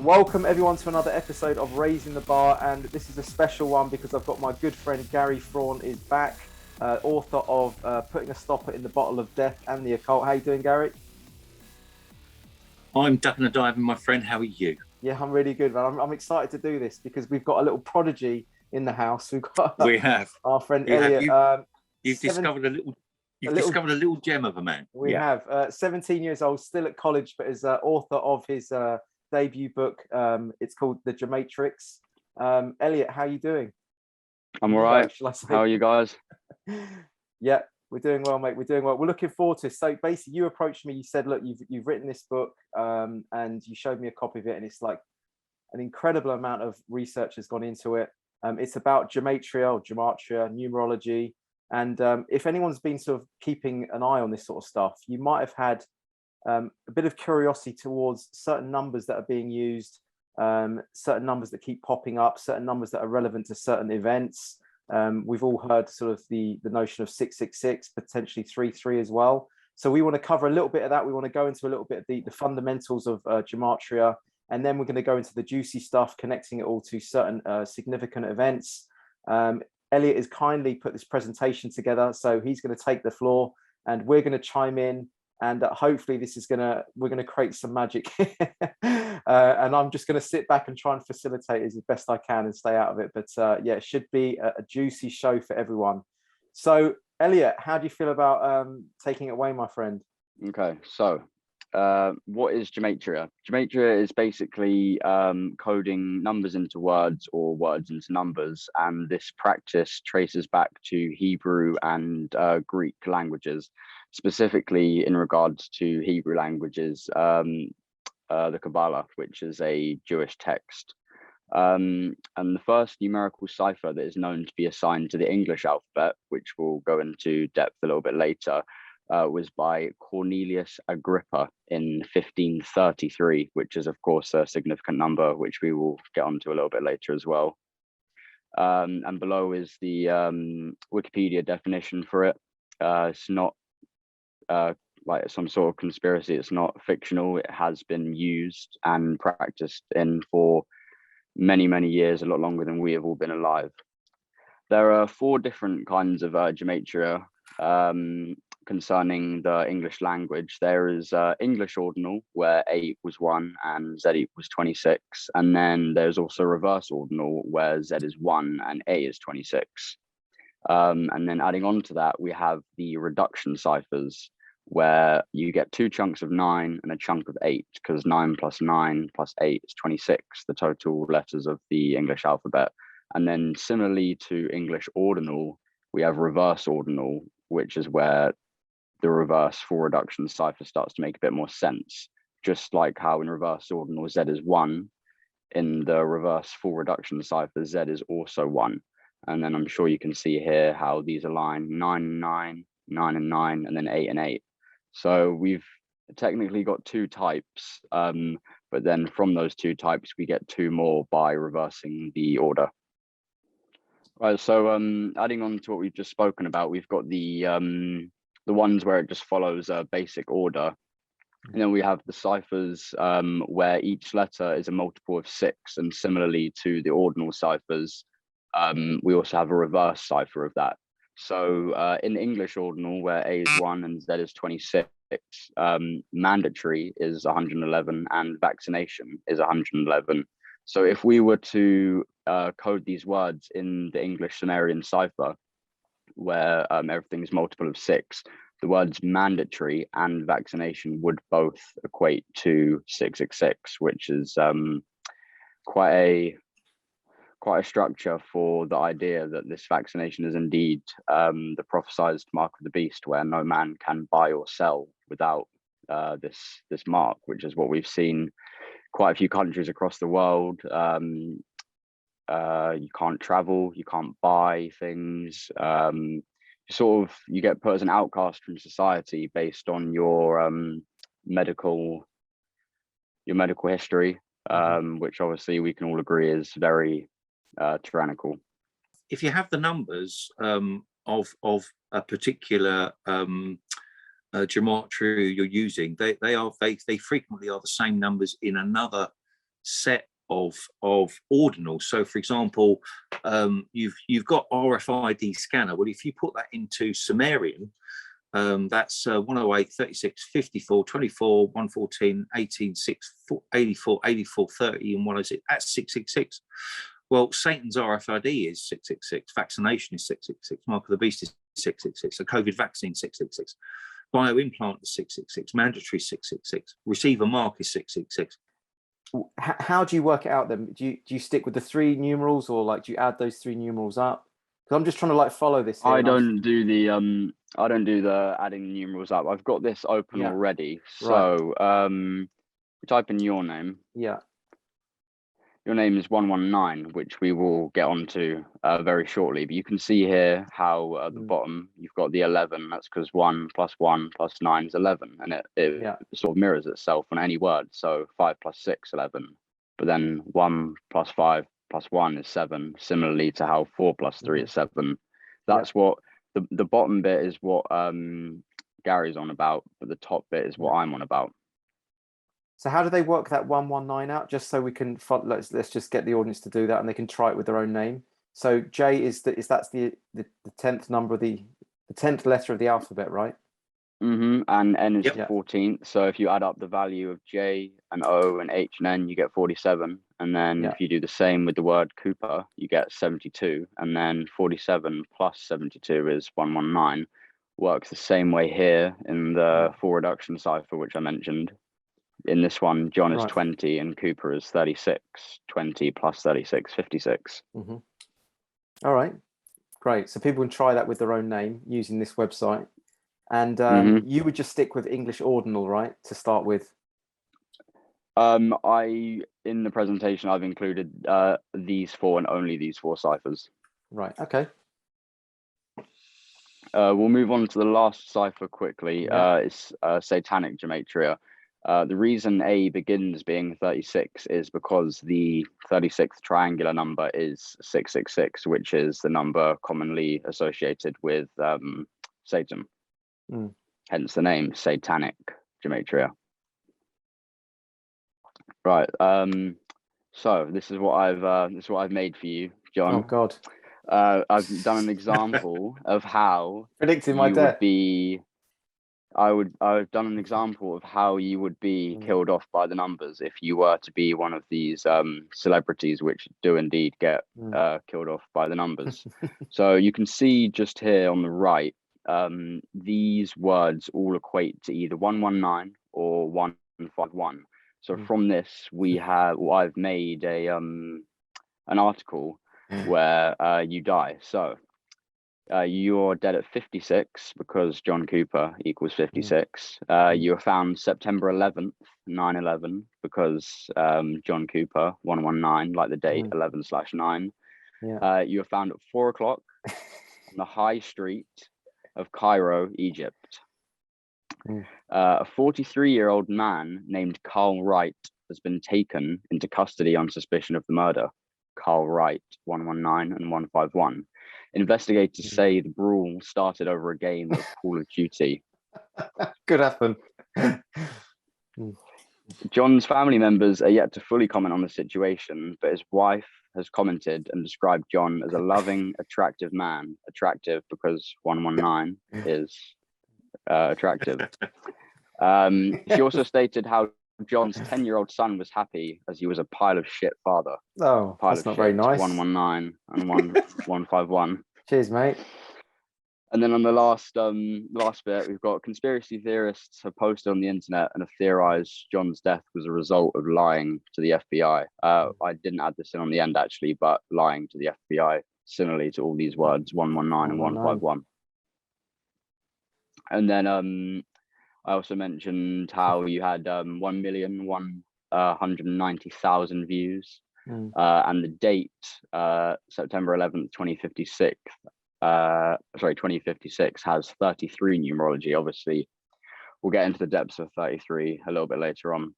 Welcome everyone to another episode of Raising the Bar, and this is a special one because I've got my good friend Gary Fraughen is back, author of Putting a Stopper in the Bottle of Death and the Occult. How you doing, Gary? I'm ducking and diving, my friend. How are you? Yeah, I'm really good, man. I'm excited to do this because we've got a little prodigy in the house. We have our friend Elliot. You've discovered a little gem of a man. We have 17 years old, still at college, but is author of his debut book. It's called The Gematrix. Elliot, how are you doing? I'm all right. How are you guys? Yeah, we're doing well, mate. We're doing well. We're looking forward to it. So basically, you approached me. You said, "Look, you've written this book, and you showed me a copy of it, and it's like an incredible amount of research has gone into it. It's about gematria or gematria, numerology, and if anyone's been sort of keeping an eye on this sort of stuff, you might have had a bit of curiosity towards certain numbers that are being used, certain numbers that keep popping up, certain numbers that are relevant to certain events. We've all heard sort of the notion of 666, potentially 33 as well. So we want to cover a little bit of that. We want to go into a little bit of the fundamentals of gematria, and then we're going to go into the juicy stuff, connecting it all to certain significant events. Elliot has kindly put this presentation together, so he's going to take the floor, and we're going to chime in. And hopefully we're gonna create some magic. And I'm just gonna sit back and try and facilitate as best I can and stay out of it. But yeah, it should be a juicy show for everyone. So Elliot, how do you feel about taking it away, my friend? Okay, so what is gematria? Gematria is basically coding numbers into words or words into numbers, and this practice traces back to Hebrew and Greek languages. Specifically in regards to Hebrew languages, the Kabbalah, which is a Jewish text. And the first numerical cipher that is known to be assigned to the English alphabet, which we'll go into depth a little bit later, was by Cornelius Agrippa in 1533, which is of course a significant number, which we will get onto a little bit later as well. And below is the Wikipedia definition for it. It's not like some sort of conspiracy. It's not fictional. It has been used and practiced in for many, many years, a lot longer than we have all been alive. There are 4 different kinds of gematria concerning the English language. There is English ordinal, where A equals 1 and Z equals 26. And then there's also reverse ordinal, where Z is 1 and A is 26. And then adding on to that, we have the reduction ciphers, where you get 2 chunks of 9 and a chunk of 8, because 9 plus 9 plus 8 is 26, the total letters of the English alphabet. And then similarly to English ordinal, we have reverse ordinal, which is where the reverse full reduction cipher starts to make a bit more sense. Just like how in reverse ordinal Z is 1, in the reverse full reduction cipher Z is also 1. And then I'm sure you can see here how these align 9 and 9, 9 and 9, and then 8 and 8. So we've technically got 2 types, but then from those 2 types, we get 2 more by reversing the order. Right, so adding on to what we've just spoken about, we've got the ones where it just follows a basic order. And then we have the ciphers where each letter is a multiple of 6. And similarly to the ordinal ciphers, we also have a reverse cipher of that. So in English ordinal, where A is 1 and Z is 26, mandatory is 111 and vaccination is 111. So if we were to code these words in the English Sumerian cipher, where everything is multiple of 6, the words mandatory and vaccination would both equate to 666, which is quite a structure for the idea that this vaccination is indeed the prophesized mark of the beast, where no man can buy or sell without this mark, which is what we've seen quite a few countries across the world. You can't travel, you can't buy things. You get put as an outcast from society based on your medical history, which obviously we can all agree is very tyrannical. If you have the numbers of a particular gematria you're using, they frequently are the same numbers in another set of ordinals. So, for example, you've got RFID scanner. Well, if you put that into Sumerian, that's 108, 36, 54, 24, 114, 18, 6, 84, 84, 30, and 106. That's 666. Well, Satan's RFID is 666. Vaccination is 666. Mark of the Beast is 666. A COVID vaccine 666. Bioimplant is 666. Mandatory 666. Receiver mark is 666. How do you work it out then? Do you stick with the 3 numerals, or like do you add those 3 numerals up? Because I'm just trying to like follow this here. I don't do the adding numerals up. I've got this open already. So type in your name. Yeah. Your name is 119, which we will get onto very shortly. But you can see here how at the bottom you've got the 11. That's because 1 plus 1 plus 9 is 11, and it sort of mirrors itself on any word. So 5 plus 6, 11. But then 1 plus 5 plus 1 is 7. Similarly to how 4 plus 3 is 7. That's what the bottom bit is what Gary's on about, but the top bit is what I'm on about. So how do they work that 119 out? Just so we can let's just get the audience to do that, and they can try it with their own name. So J that's the 10th number, the 10th letter of the alphabet, right? And N is the 14th. So if you add up the value of J and O and H and N, you get 47. And then if you do the same with the word Cooper, you get 72. And then 47 plus 72 is 119. Works the same way here in the 4 reduction cipher, which I mentioned. In this one, John is 20 and Cooper is 36. 20 plus 36, 56. All right, great. So people can try that with their own name using this website. And you would just stick with English ordinal, right, to start with? In the presentation, I've included these 4 and only these 4 ciphers. Right, okay. We'll move on to the last cipher quickly. It's satanic gematria. The reason A begins being 36 is because the 36th triangular number is 666, which is the number commonly associated with Satan. Hence the name satanic gematria. Right. So this is what I've made for you, John. Oh God. I've done an example of how predicting my death. I've done an example of how you would be killed off by the numbers if you were to be one of these celebrities which do indeed get killed off by the numbers. So you can see just here on the right, these words all equate to either 119 or 151. So from this, I've made an article where you die. So you're dead at 56 because John Cooper equals 56. You were found September 11th, 9/11, because John Cooper 119, like the date 11/9. You were found at 4 o'clock on the high street of Cairo, Egypt. A 43-year-old man named Carl Wright has been taken into custody on suspicion of the murder. Carl Wright, 119 and 151. Investigators say the brawl started over a game of Call of Duty. Could happen. John's family members are yet to fully comment on the situation, but his wife has commented and described John as a loving, attractive man. Attractive because 119 is attractive. She also stated how John's 10-year-old son was happy as he was a pile of shit father. Oh, that's not very nice. 119 and 151. Cheers, mate. And then on the last bit, we've got conspiracy theorists have posted on the internet and have theorized John's death was a result of lying to the FBI. I didn't add this in on the end actually, but lying to the FBI, similarly to all these words, 119 and 151. And then I also mentioned how you had 1,190,000 views, and the date September 11th, 2056 has 33 numerology. Obviously, we'll get into the depths of 33 a little bit later on.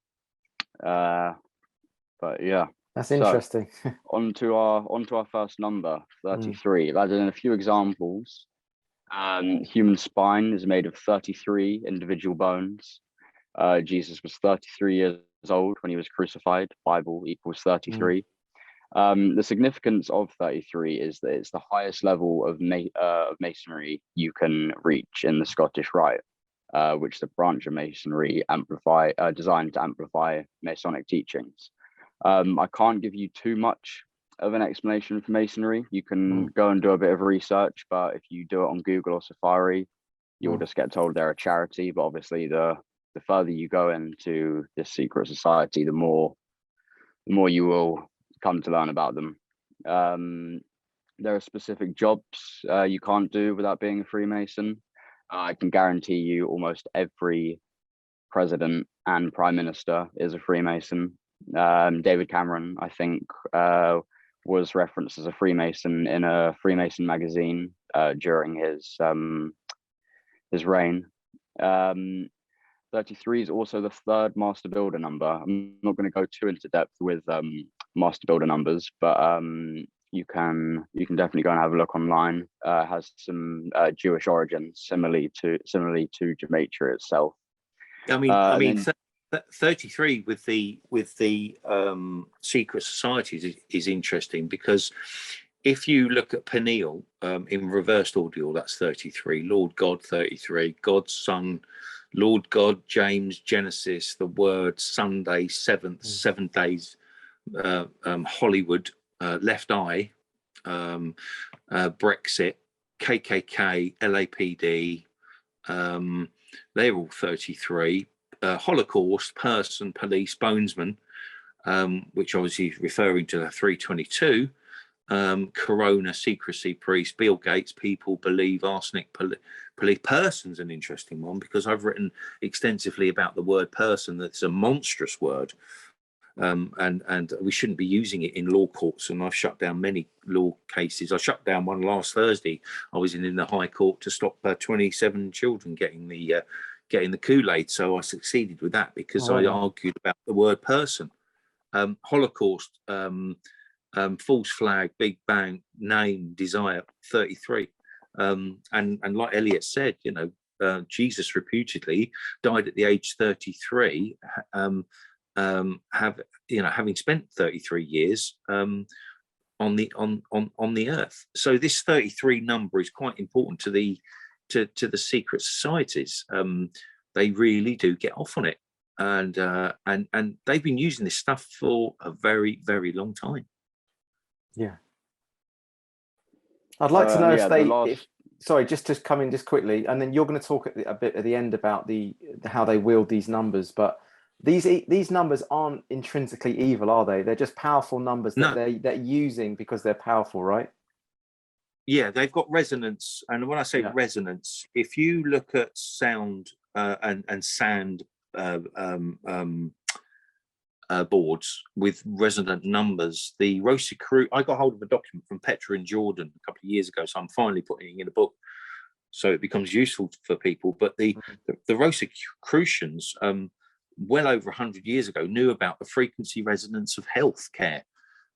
But yeah, that's interesting. So, onto our first number, 33. I've added in a few examples. Human spine is made of 33 individual bones. Jesus was 33 years old when he was crucified. Bible equals 33. The significance of 33 is that it's the highest level of masonry you can reach in the Scottish Rite, which is a branch of masonry designed to amplify Masonic teachings. I can't give you too much of an explanation for masonry. You can go and do a bit of research, but if you do it on Google or Safari, you'll just get told they're a charity. But obviously, the further you go into this secret society, the more you will come to learn about them. There are specific jobs you can't do without being a Freemason. I can guarantee you almost every president and prime minister is a Freemason. David Cameron, I think, was referenced as a Freemason in a Freemason magazine during his reign. 33 is also the third master builder number. I'm not going to go too into depth with master builder numbers, but you can definitely go and have a look online. Has some Jewish origins, similarly to gematria itself. I mean, 33 with the secret societies is interesting, because if you look at Peniel in reversed order, that's 33. Lord God, 33. God's Son, Lord God, James, Genesis, the Word, Sunday, seventh, 7 days, Hollywood, Left Eye, Brexit, KKK, LAPD, they're all 33. Holocaust, person, police, bonesman, which obviously is referring to the 322. Corona, secrecy, priest, Bill Gates, people, believe, arsenic, police. Person's an interesting one, because I've written extensively about the word person. That's a monstrous word, and we shouldn't be using it in law courts, and I've shut down many law cases. I shut down one last Thursday. I was in the High Court to stop 27 children getting the Kool-Aid, so I succeeded with that, because I argued about the word person. Holocaust, false flag, Big Bang, name, desire, 33. And like Elliot said, Jesus reputedly died at the age 33, having spent 33 years on the earth. So this 33 number is quite important to the secret societies. They really do get off on it, and they've been using this stuff for a very, very long time. Yeah. I'd like to know sorry, just to come in just quickly, and then you're going to talk a bit at the end about how they wield these numbers. But these numbers aren't intrinsically evil, are they? They're just powerful numbers that they're using because they're powerful, right? Yeah, they've got resonance, and when I say resonance, if you look at sound and sand boards with resonant numbers, the Rosicrucians. I got hold of a document from Petra and Jordan a couple of years ago, so I'm finally putting it in a book, so it becomes useful for people. But the Rosicrucians, well over 100 years ago, knew about the frequency resonance of healthcare,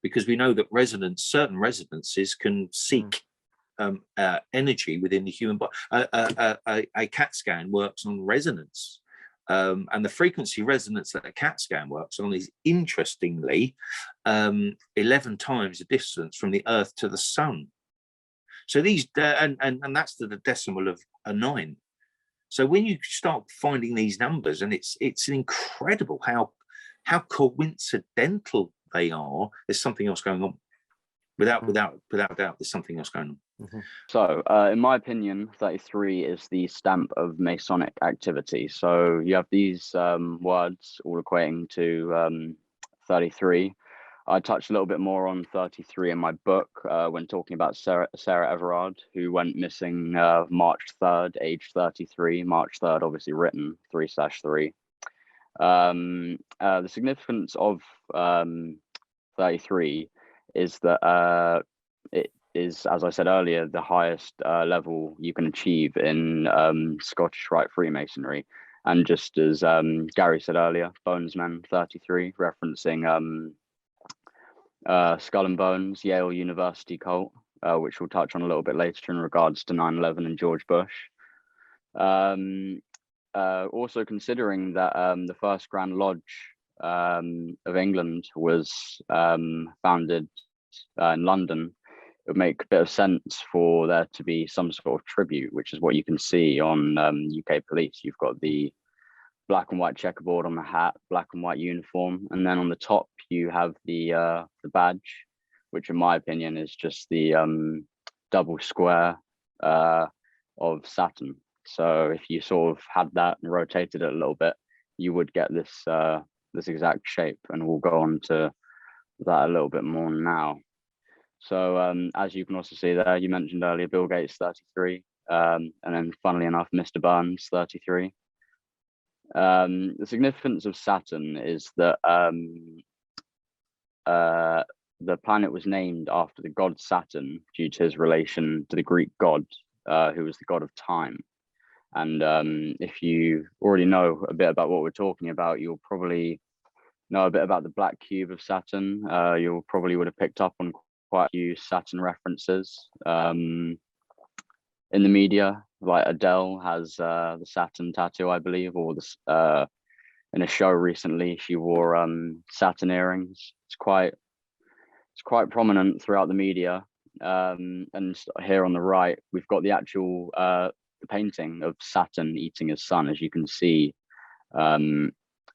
because we know that certain resonances can seek energy within the human body. A CAT scan works on resonance. And the frequency resonance that a CAT scan works on is, interestingly, 11 times the distance from the Earth to the Sun. So these, and that's to the decimal of a 9. So when you start finding these numbers, and it's incredible how coincidental they are. There's something else going on. Without doubt, there's something else going on. Mm-hmm. So, in my opinion, 33 is the stamp of Masonic activity. So you have these words all equating to 33. I touched a little bit more on 33 in my book when talking about Sarah Everard, who went missing March 3rd, age 33. March 3rd, obviously written 3/3. The significance of 33 is that it is, as I said earlier, the highest level you can achieve in Scottish Rite Freemasonry. And just as Gary said earlier, Bonesman 33, referencing Skull and Bones, Yale University cult, which we'll touch on a little bit later in regards to 9/11 and George Bush. Also considering that the first Grand Lodge of England was founded in London, it would make a bit of sense for there to be some sort of tribute, which is what you can see on UK police. You've got the black and white checkerboard on the hat, black and white uniform, and then on the top you have the badge, which in my opinion is just the double square of Saturn. So if you sort of had that and rotated it a little bit, you would get this this exact shape, and we'll go on to that a little bit more now. So as you can also see there, you mentioned earlier Bill Gates 33, and then funnily enough, Mr. Burns 33. The significance of Saturn is that the planet was named after the god Saturn due to his relation to the Greek god, who was the god of time. And if you already know a bit about what we're talking about, you'll probably know a bit about the black cube of Saturn. You'll probably would have picked up on quite a few Saturn references in the media. Like Adele has the Saturn tattoo, I believe, or this in a show recently she wore Saturn earrings. It's quite prominent throughout the media. And here on the right, we've got the actual the painting of Saturn eating his son, as you can see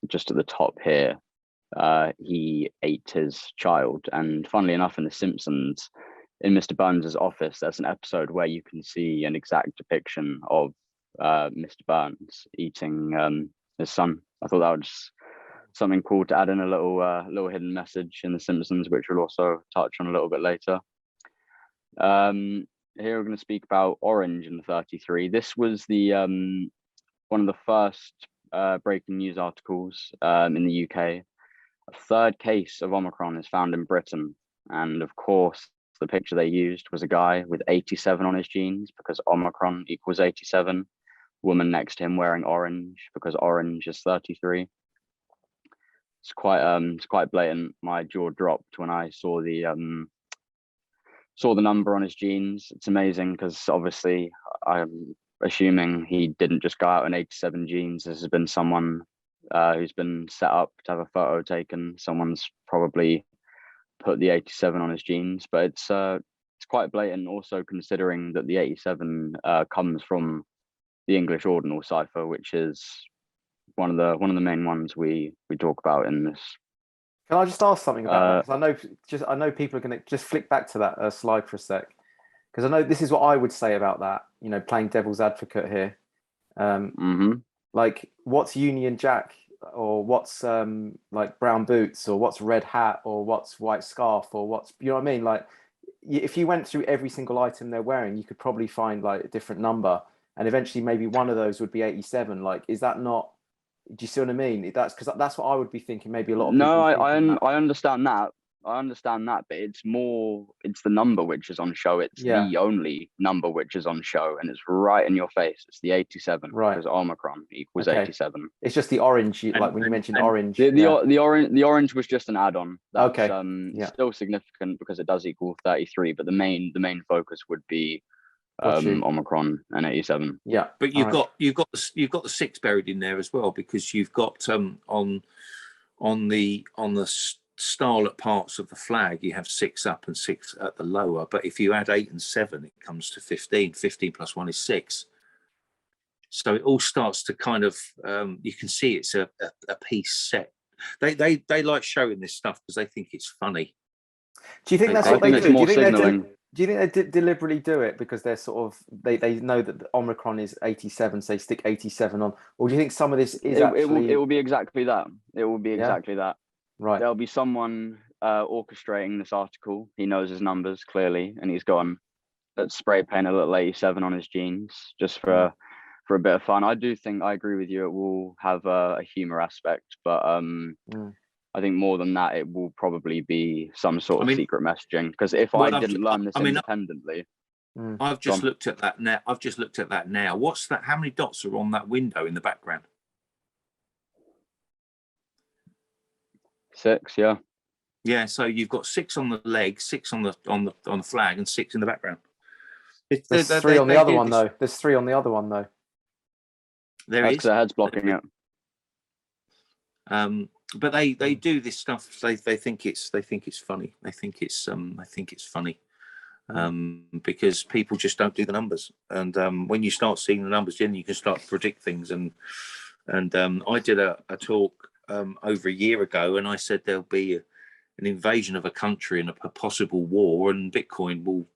just at the top here. He ate his child, and funnily enough, in The Simpsons, in Mr. Burns's office, there's an episode where you can see an exact depiction of Mr. Burns eating his son. I thought that was something cool to add in, a little hidden message in The Simpsons, which we'll also touch on a little bit later. Here we're going to speak about orange in the 33. This was the one of the first breaking news articles in the UK. A third case of Omicron is found in Britain, and of course the picture they used was a guy with 87 on his genes, because Omicron equals 87. Woman next to him wearing orange, because orange is 33. It's quite blatant. My jaw dropped when I saw the number on his genes. It's amazing, because obviously I'm assuming he didn't just go out in 87 genes. This has been someone who's been set up to have a photo taken. Someone's probably put the 87 on his genes, but it's quite blatant, also considering that the 87 comes from the English ordinal cipher, which is one of the main ones we talk about in this. Can I just ask something about that? Because I know people are going to just flick back to that slide for a sec, because I know this is what I would say about that. You know, playing devil's advocate here. Like, what's Union Jack, or what's like brown boots, or what's red hat, or what's white scarf, or what's, you know what I mean? Like, if you went through every single item they're wearing, you could probably find like a different number, and eventually maybe one of those would be 87. Like, is that not? Do you see what I mean? That's because that's what I would be thinking. Maybe a lot of people. No, I understand that. I understand that, but it's the number which is on show. It's the only number which is on show, and it's right in your face. It's the 87, right? Because Omicron equals 87. It's just the orange, like when you mentioned orange. The orange was just an add-on. That's, okay. Still significant because it does equal 33, but the main focus would be Omicron and 87. Yeah, but you've got the 6 buried in there as well, because you've got on the starlet parts of the flag, you have 6 up and 6 at the lower, but if you add 8 and 7, it comes to 15 plus 1 is 6. So it all starts to kind of you can see it's a piece set. They like showing this stuff because they think it's funny. Do you think that's what they do? Do you think they deliberately do it because they're sort of they know that the Omicron is 87, so they stick 87 on, or do you think some of this is it will be exactly that? It will be exactly that. Right. There'll be someone orchestrating this article. He knows his numbers clearly, and he's gone, let's spray paint a little 87 on his genes just for a bit of fun. I agree with you. It will have a humor aspect, but I think more than that, it will probably be some sort of secret messaging. Because if I didn't learn this independently, I've just looked at that now. What's that? How many dots are on that window in the background? 6, yeah. Yeah, so you've got 6 on the leg, 6 on the flag, and 6 in the background. There's 3 on the other one though. There's 3 on the other one though. There That's is. because the head's blocking it. but they do this stuff. They think it's funny. They think it's funny. Because people just don't do the numbers, and when you start seeing the numbers, then you can start to predict things. And I did a talk over a year ago, and I said there'll be an invasion of a country and a possible war, and Bitcoin will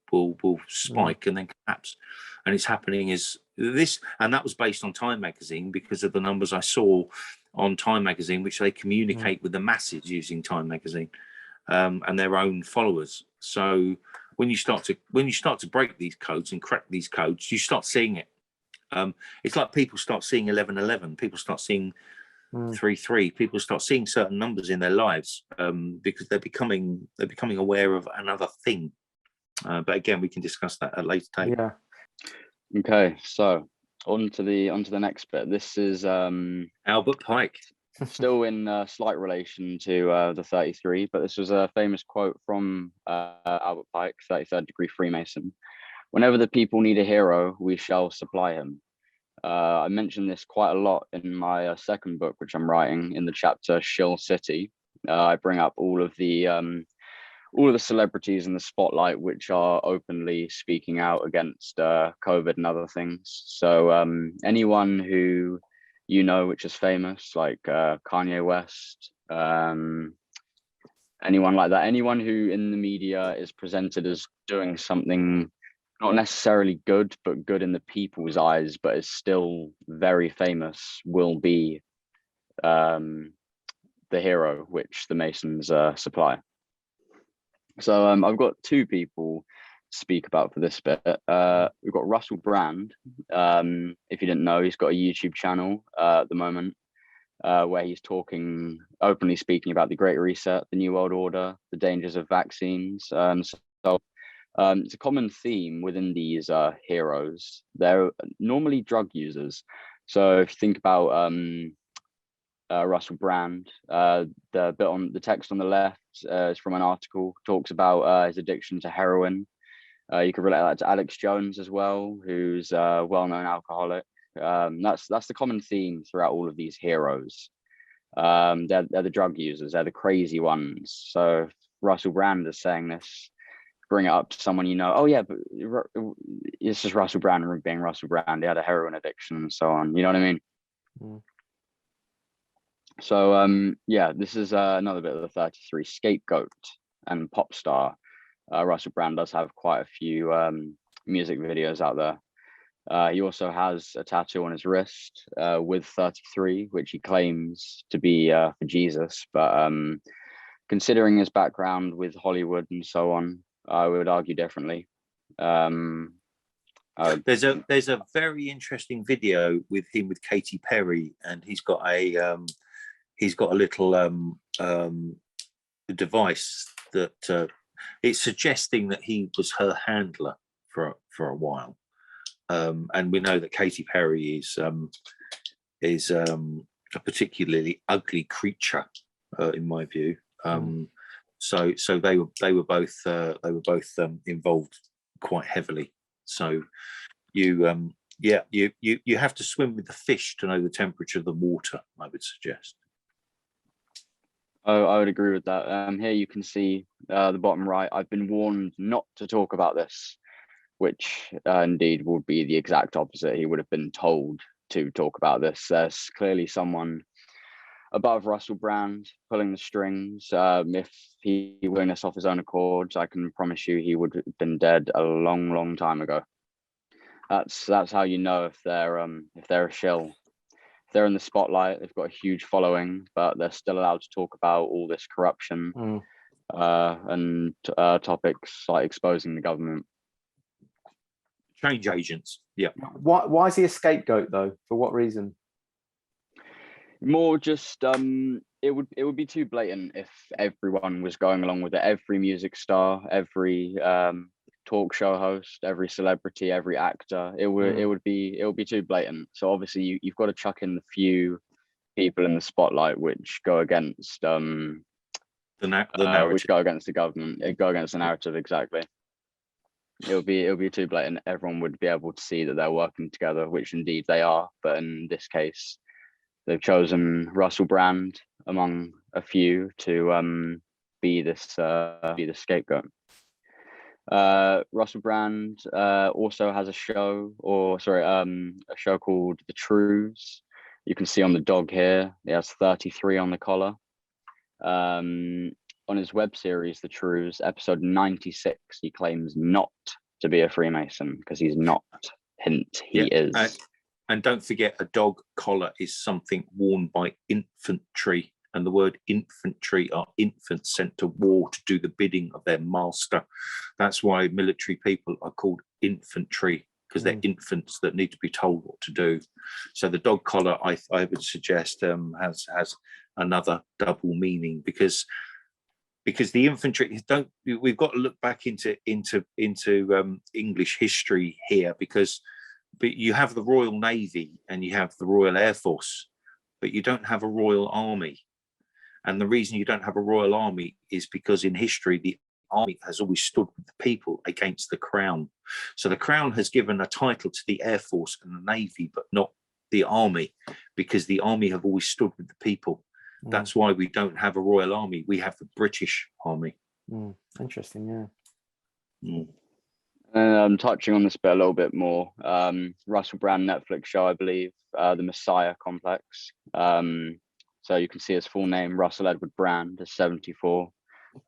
spike and then collapse. And it's happening is this, and that was based on Time Magazine because of the numbers I saw on Time Magazine, which they communicate with the masses using Time Magazine and their own followers. So when you start to break these codes and crack these codes, you start seeing it. It's like people start seeing 1111, people start seeing 33, people start seeing certain numbers in their lives because they're becoming aware of another thing. But again, we can discuss that at a later date. Yeah. Okay, so on to the next bit. This is Albert Pike. Still in slight relation to the 33, but this was a famous quote from Albert Pike, 33rd degree Freemason. Whenever the people need a hero, we shall supply him. I mentioned this quite a lot in my second book, which I'm writing, in the chapter Shill City. I bring up all of the celebrities in the spotlight which are openly speaking out against COVID and other things. So anyone who which is famous, like Kanye West, anyone like that, anyone who in the media is presented as doing something not necessarily good, but good in the people's eyes, but is still very famous, will be the hero which the Masons supply. So I've got two people to speak about for this bit. We've got Russell Brand. If you didn't know, he's got a YouTube channel at the moment where he's openly speaking about the Great Reset, the New World Order, the dangers of vaccines. So it's a common theme within these heroes. They're normally drug users. So if you think about Russell Brand, the text on the left is from an article, talks about his addiction to heroin. You could relate that to Alex Jones as well, who's a well-known alcoholic. That's the common theme throughout all of these heroes. They're the drug users, they're the crazy ones. So if Russell Brand is saying this, bring it up to someone oh yeah, but it's just Russell Brand being Russell Brand. He had a heroin addiction and so on. You know what I mean? Mm. So yeah, this is another bit of the 33 scapegoat and pop star. Russell Brand does have quite a few music videos out there. He also has a tattoo on his wrist with 33, which he claims to be for Jesus. But considering his background with Hollywood and so on, I would argue differently. There's a very interesting video with him with Katy Perry, and he's got a little device that it's suggesting that he was her handler for a while. And we know that Katy Perry is a particularly ugly creature, in my view. So they were both involved quite heavily. So you have to swim with the fish to know the temperature of the water, I would suggest. Oh, I would agree with that. Here you can see the bottom right. I've been warned not to talk about this, which indeed would be the exact opposite. He would have been told to talk about this. There's clearly someone above Russell Brand pulling the strings. If he were doing this off his own accord, I can promise you he would have been dead a long, long time ago. That's how you know if they're a shill. If they're in the spotlight, they've got a huge following, but they're still allowed to talk about all this corruption and topics like exposing the government. Change agents. Yeah. Why is he a scapegoat though? For what reason? More just it would be too blatant if everyone was going along with it. Every music star, every talk show host, every celebrity, every actor. It would be too blatant. So obviously you've got to chuck in the few people in the spotlight which go against the narrative. Which go against the government. Go against the narrative, exactly. It'll be too blatant. Everyone would be able to see that they're working together, which indeed they are. But in this case, they've chosen Russell Brand among a few to be the scapegoat. Russell Brand also has a show, a show called The Truths. You can see on the dog here, he has 33 on the collar. On his web series, The Truths, episode 96, he claims not to be a Freemason because he's not. Hint, he is. And don't forget, a dog collar is something worn by infantry. And the word infantry are infants sent to war to do the bidding of their master. That's why military people are called infantry, because they're infants that need to be told what to do. So the dog collar, I would suggest, has another double meaning, because the infantry we've got to look back into English history here, but you have the Royal Navy and you have the Royal Air Force, but you don't have a Royal Army. And the reason you don't have a Royal Army is because in history, the army has always stood with the people against the crown. So the crown has given a title to the Air Force and the Navy, but not the army, because the army have always stood with the people. That's why we don't have a Royal Army. We have the British Army. Interesting, yeah. I'm touching on this bit a little bit more. Russell Brand Netflix show, I believe, The Messiah Complex. So you can see his full name, Russell Edward Brand, is 74.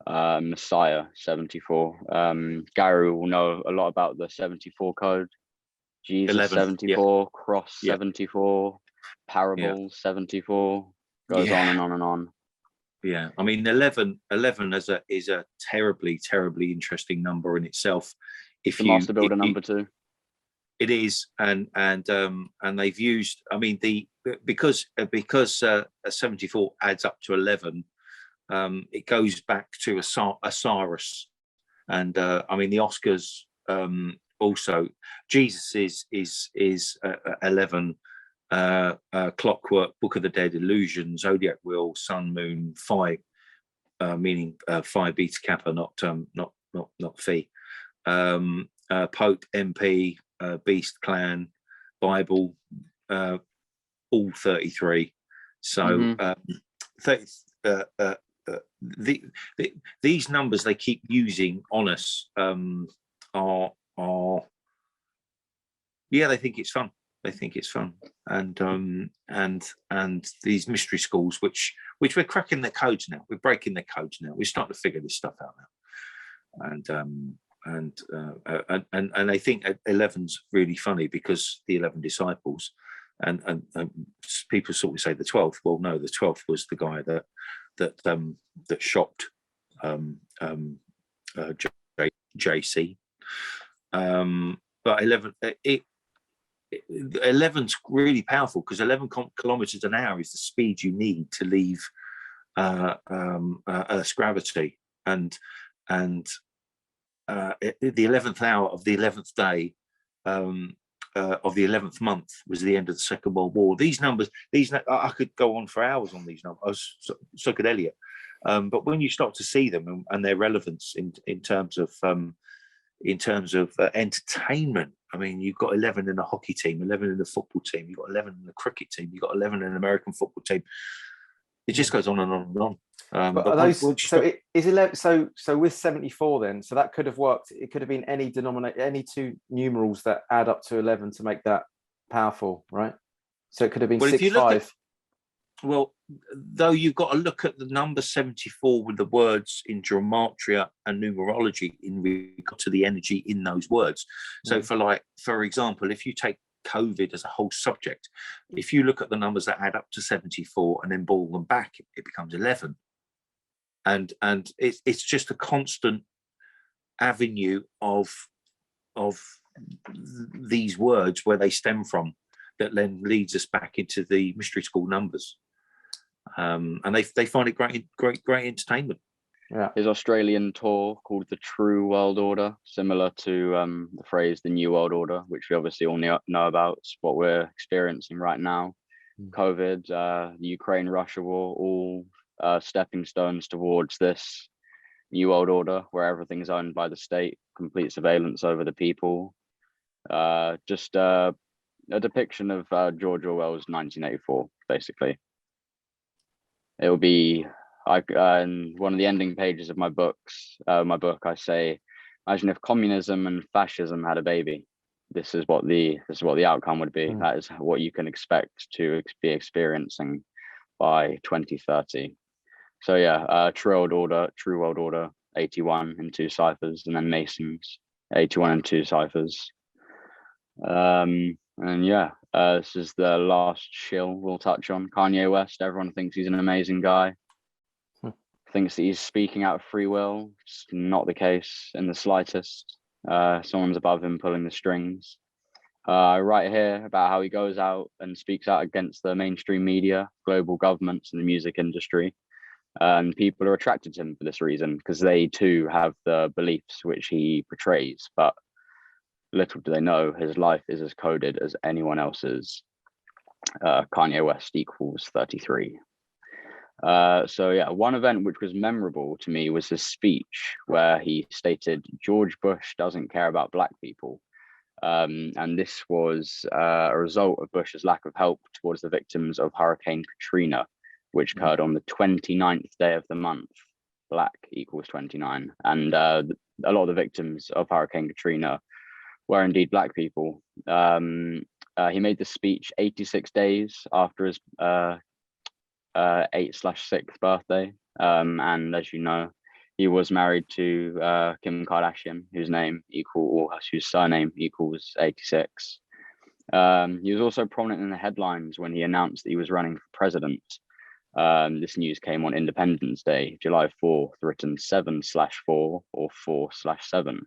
Messiah, 74. Gary will know a lot about the 74 code. Jesus, 11, 74, yeah. Cross, 74, Parables, 74. Goes on and on and on. Yeah, I mean, 11 is a terribly interesting number in itself. If the Master Builder number 2. It is, and they've used. I mean, because 74 adds up to 11. It goes back to Osiris, and I mean the Oscars also. Jesus is 11. Clockwork, Book of the Dead, Illusion, Zodiac Wheel, Sun, Moon, Phi, meaning Phi Beta Kappa, not Phi. Pope, MP, Beast, Clan, Bible, all 33. So 30, these numbers they keep using on us are they think it's fun. They think it's fun, and these mystery schools, which we're cracking their codes now. We're breaking their codes now. We're starting to figure this stuff out now, and I think 11's really funny because the 11 disciples, and people sort of say the 12th. Well, no, the 12th was the guy that shocked JC, but 11 11's really powerful because 11 kilometers an hour is the speed you need to leave Earth's gravity, and the 11th hour of the 11th day of the 11th month was the end of the Second World War. These numbers, I could go on for hours on these numbers. So could Elliot. But when you start to see them and their relevance in terms of entertainment, I mean, you've got 11 in a hockey team, 11 in the football team, you've got 11 in the cricket team, you've got 11 in an American football team. It just goes on and on and on. But are those, is 11? So with 74, then, so that could have worked. It could have been any any two numerals that add up to 11 to make that powerful, right? So it could have been 6-5. Well, though, you've got to look at the number 74 with the words in gematria and numerology in regard to the energy in those words. So for example, if you take COVID as a whole subject, if you look at the numbers that add up to 74 and then boil them back, it becomes 11. And it's just a constant avenue of these words where they stem from that then leads us back into the mystery school numbers. And they find it great entertainment. Yeah, his Australian tour called the True World Order, similar to the phrase the New World Order, which we obviously all know about. It's what we're experiencing right now. COVID, the Ukraine-Russia war, all stepping stones towards this New World Order, where everything's owned by the state, complete surveillance over the people. Just a depiction of George Orwell's 1984. basically. It will be in one of the ending pages of my book, I say, imagine if communism and fascism had a baby. This is what the outcome would be. That is what you can expect to be experiencing by 2030. So yeah, True World Order 81 and 2 Cyphers, and then Masons 81 and 2 Cyphers. And yeah, this is the last shill we'll touch on. Kanye West. Everyone thinks he's an amazing guy. Thinks that he's speaking out of free will. It's not the case in the slightest. Someone's above him pulling the strings. I write here about how he goes out and speaks out against the mainstream media, global governments, and the music industry. And people are attracted to him for this reason, because they too have the beliefs which he portrays. But little do they know, his life is as coded as anyone else's. Kanye West equals 33. So yeah, one event which was memorable to me was his speech where he stated George Bush doesn't care about black people. And this was a result of Bush's lack of help towards the victims of Hurricane Katrina, which occurred on the 29th day of the month. Black equals 29. And a lot of the victims of Hurricane Katrina were indeed black people. He made the speech 86 days after his 8/6th birthday. And as you know, he was married to Kim Kardashian, whose surname equals 86. He was also prominent in the headlines when he announced that he was running for president. This news came on Independence Day, July 4th, written 7/4 or 4/7.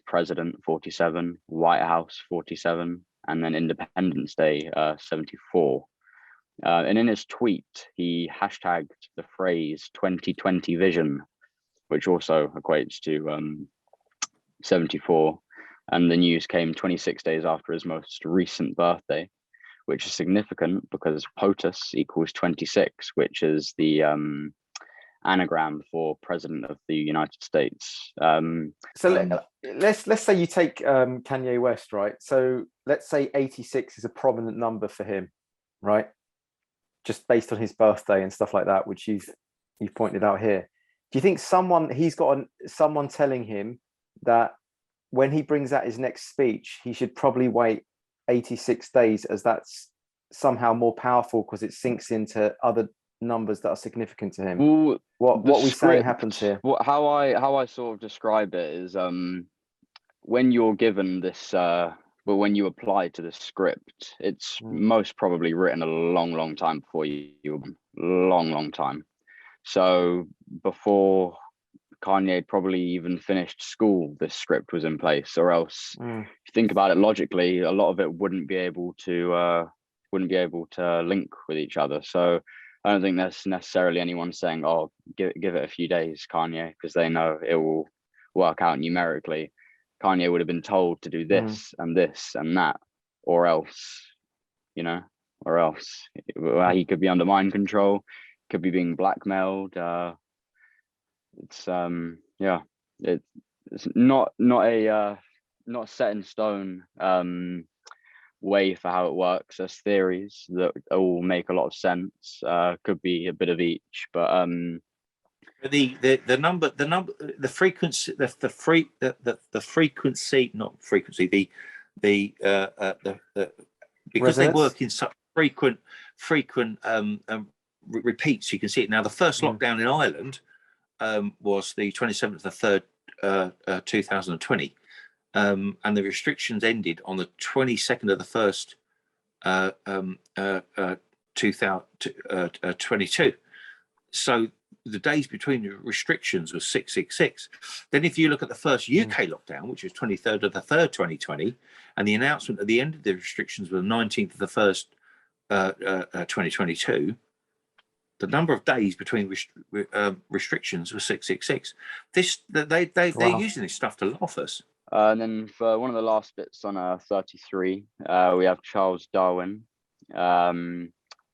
President 47, White House 47, and then Independence Day 74. And in his tweet, he hashtagged the phrase 2020 vision, which also equates to 74. And the news came 26 days after his most recent birthday, which is significant because POTUS equals 26, which is the anagram for President of the United States. Let's say you take Kanye West, right? So let's say 86 is a prominent number for him, right? Just based on his birthday and stuff like that, which you've pointed out here. Do you think he's got someone telling him that when he brings out his next speech, he should probably wait 86 days, as that's somehow more powerful because it sinks into other numbers that are significant to him? Well, what we're saying happens here. How I sort of describe it is when you're given this but when you apply to the script, it's most probably written a long time before you long time. So before Kanye probably even finished school, this script was in place, or else if you think about it logically, a lot of it wouldn't be able to link with each other. So I don't think there's necessarily anyone saying, oh, give it a few days, Kanye, because they know it will work out numerically. Kanye would have been told to do this and this and that, or else he could be under mind control, could be being blackmailed. It's not set in stone way for how it works. There's theories that all make a lot of sense. Could be a bit of each, but the frequency, because they work in such frequent repeats, you can see it. Now, the first lockdown in Ireland was the 27th of the 3rd, 2020, and the restrictions ended on the 22nd of the 1st, 2022. So the days between the restrictions was 666. Then if you look at the first UK lockdown, which was 23rd of the 3rd, 2020, and the announcement at the end of the restrictions was the 19th of the 1st, 2022, the number of days between restrictions was 666. They're using this stuff to laugh us. And then for one of the last bits on 33, we have Charles Darwin,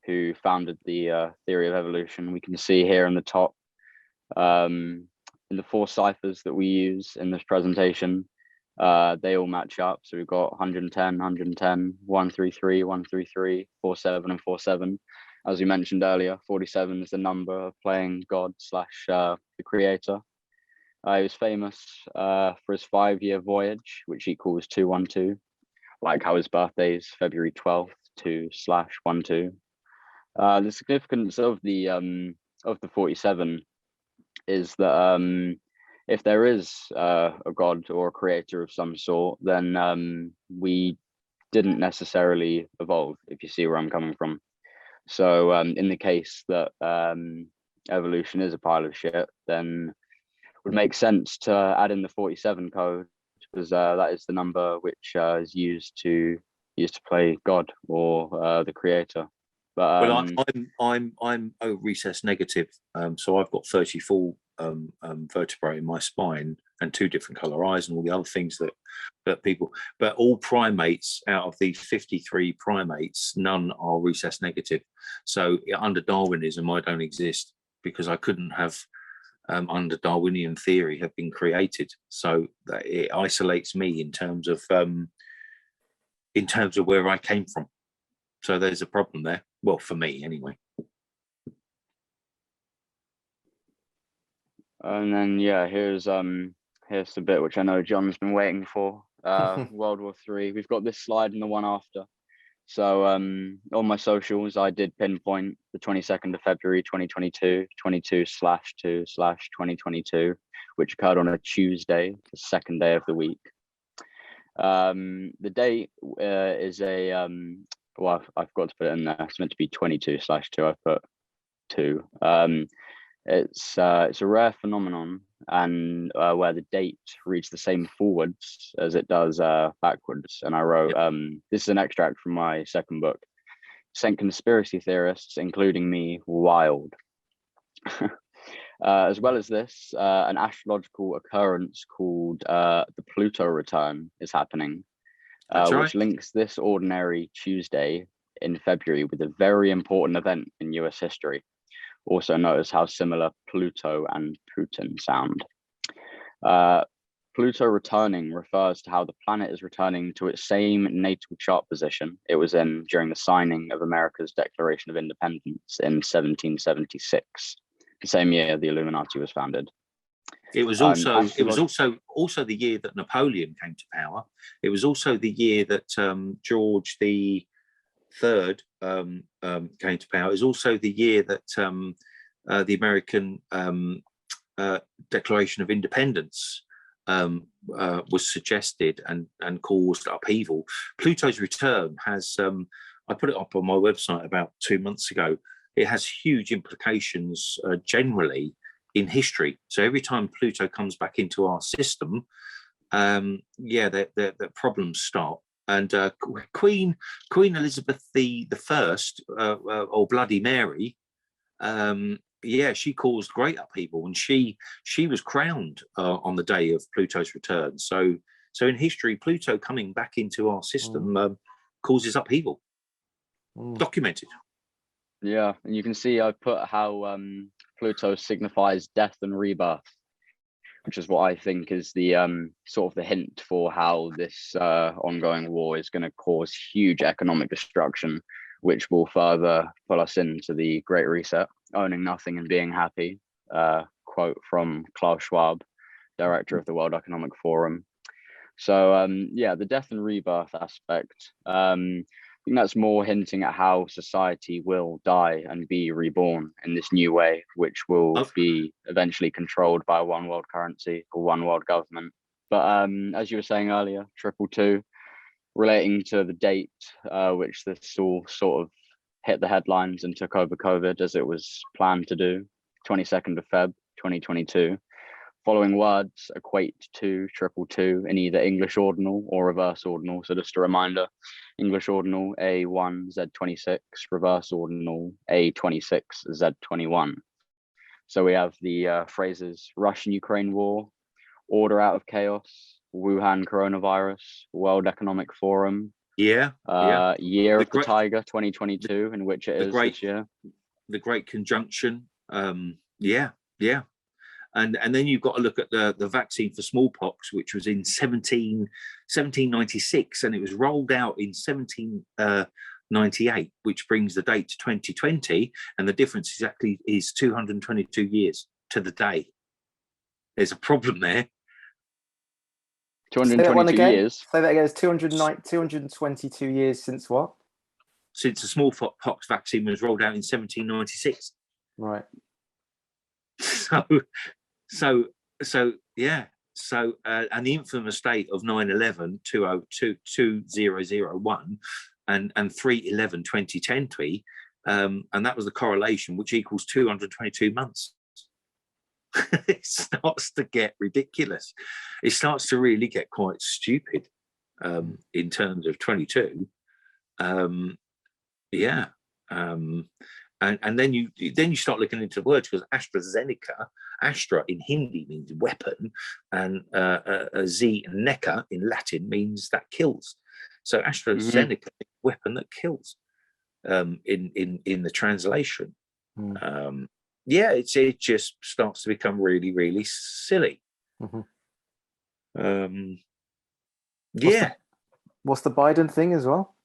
who founded the theory of evolution. We can see here in the top, in the 4 ciphers that we use in this presentation, They all match up. So we've got 110, 110, 133, 133, 47, and 47. As we mentioned earlier, 47 is the number of playing God slash the creator. He was famous for his 5-year voyage, which equals 212, like how his birthday is February 12th, 2/12. The significance of the 47 is that if there is a god or a creator of some sort, then we didn't necessarily evolve, if you see where I'm coming from. So in the case that evolution is a pile of shit, then it would make sense to add in the 47 code, because that is the number which is used to play God or the creator. But well, I'm recess negative, so I've got 34 vertebrae in my spine and 2 different color eyes and all the other things that people. But all primates, out of the 53 primates, none are recess negative. So under Darwinism, I don't exist, because I couldn't have, under Darwinian theory, have been created. So that it isolates me in terms of where I came from. So there's a problem there. Well, for me anyway. And then here's the bit which I know John's been waiting for. World War III. We've got this slide and the one after. So on my socials, I did pinpoint the 22nd of February 2022, 22/2/2022, which occurred on a Tuesday, the second day of the week. The date is a well, I've got to put it in there. It's meant to be 22/2. I've put 2. It's a rare phenomenon, and where the date reads the same forwards as it does backwards. And I wrote, this is an extract from my second book, sent conspiracy theorists, including me, wild. As well as this, an astrological occurrence called the Pluto Return is happening, which links this ordinary Tuesday in February with a very important event in US history. Also notice how similar Pluto and Putin sound. Pluto returning refers to how the planet is returning to its same natal chart position it was in during the signing of America's Declaration of Independence in 1776, the same year the Illuminati was founded. It was also the year that Napoleon came to power. It was also the year that George the Third came to power. It was also the year that the American Declaration of Independence was suggested and caused upheaval. Pluto's return has, I put it up on my website about 2 months ago. It has huge implications generally in history. So every time Pluto comes back into our system, the problems start. And Queen Elizabeth the First, or Bloody Mary, she caused great upheaval, and she was crowned on the day of Pluto's return. So in history, Pluto coming back into our system causes upheaval. Documented. Yeah, and you can see I put how Pluto signifies death and rebirth, which is what I think is the sort of the hint for how this ongoing war is going to cause huge economic destruction, which will further pull us into the Great Reset, owning nothing and being happy. Quote from Klaus Schwab, director of the World Economic Forum. So the death and rebirth aspect, I think that's more hinting at how society will die and be reborn in this new way, which will be eventually controlled by one world currency or one world government. But as you were saying earlier, 222, relating to the date which this all sort of hit the headlines and took over COVID as it was planned to do, 22nd of Feb, 2022. Following words equate to 222 in either English ordinal or reverse ordinal. So just a reminder, English ordinal A1Z26, reverse ordinal A26Z21. So we have the phrases Russian-Ukraine war, order out of chaos, Wuhan coronavirus, World Economic Forum, year of the tiger 2022, in which it is this year. The Great Conjunction, And then you've got to look at the vaccine for smallpox, which was in 1796, and it was rolled out in 1798, which brings the date to 2020, and the difference exactly is 222 years to the day. There's a problem there. 222 years. Say that again. It's 222 years since what? Since the smallpox vaccine was rolled out in 1796. Right. So yeah. So and the infamous date of 9/11, 2001, and 3/11/2020, and that was the correlation, which equals 222 months. It starts to get ridiculous. It starts to really get quite stupid in terms of 22. And then you start looking into the words, because AstraZeneca, Astra in Hindi means weapon, and Z and Neca in Latin means that kills. So AstraZeneca is a weapon that kills in the translation. It just starts to become really, really silly. What's the Biden thing as well?